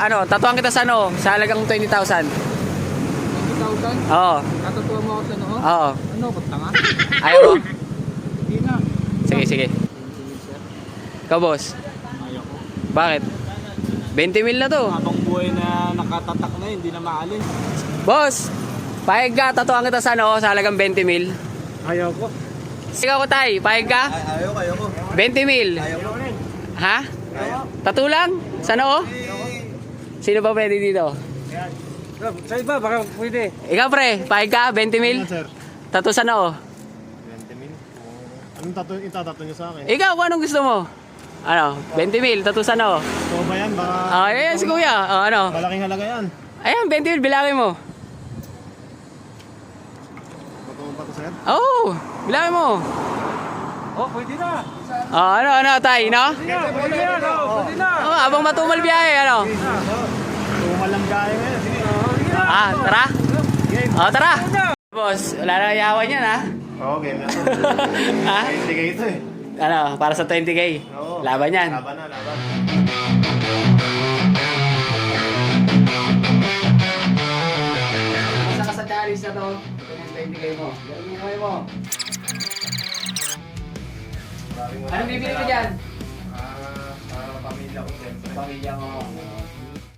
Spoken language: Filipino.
Ano, tatuan kita sa ano? Sa halagang 20,000. 20,000? Oo. Natatuwa mo ako sa noo? Oo. Ano, ba't tanga? Ayaw mo? Hindi na. Sige, sige. Ikaw, boss. Ayaw ko. Bakit? 20 mil na to. Habang buhay na nakatatak na hindi na maalis. Boss, pahig ka, tatuan kita sa ano? Sa halagang 20 mil. Ayaw ko. Ikaw ko, tay. Pahig ka? Ayaw ko. 20 mil. Ayaw ko rin. Ha? Tattoo lang? Sa noo? Sino ba pwede dito? Sa iba, baka pwede. Ikaw, pre. Pahig ka? 20 mil? Sir, Tattoo sa noo? 20 mil. Anong itatato niyo sa akin? Ikaw, kung anong gusto mo? Ano? 20 mil, tattoo sa noo? So ba yan? Baka Ayan si kuya. Ano? malaking halaga yan. Ayan, 20 mil, bilangin mo. Patungkol pa to, sir? Oo, bilangin mo. Oh, pwede na. Ano, tay, no? Pwede na, pwede na. Habang matumal biyahe, ano? Tumalang gaya ngayon. Sige. Tara. Tara. Boss, wala na yawan yan, ha? Oo, game na. Ha? 20k ito eh. Ano, para sa 20K. Oo. Laban yan. Laban na, laban. Isa ka sa challenge na to. Ito yung 20K mo. Gawin mo. Anong bibili mo dyan? Pamilya ko, siyempre. Pamilya mo.